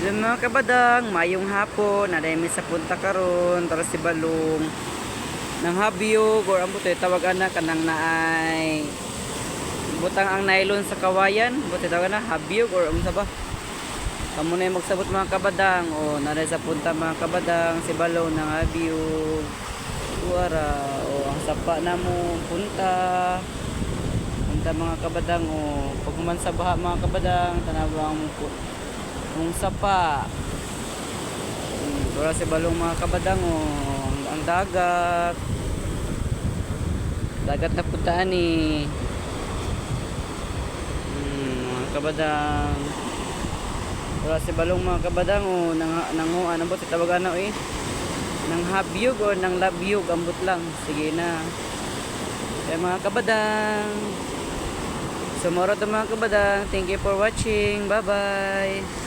Hello mga kabadang, mayong hapon, nadaymi sa punta karon para si Balong ng habiyog or ang butoy tawag ana kanang naay butang ang nylon sa kawayan, butoy tawag na habiyog or unsa ba? Kamo na yung magsabot mga kabadang o naday sa punta mga kabadang si Balong ng habiyog. Tuara o ang sapa na mo punta mga kabadang o pag man sa baha mga kabadang tanawang mo kung sapa wala si Balong mga kabadang ang dagat na puntaan ni mga kabadang wala si Balong mga kabadang nang ambot itawagan na nang habyog o nang labyog ambot lang sige na kaya mga kabadang sumuro to mga kabadang, thank you for watching, bye bye.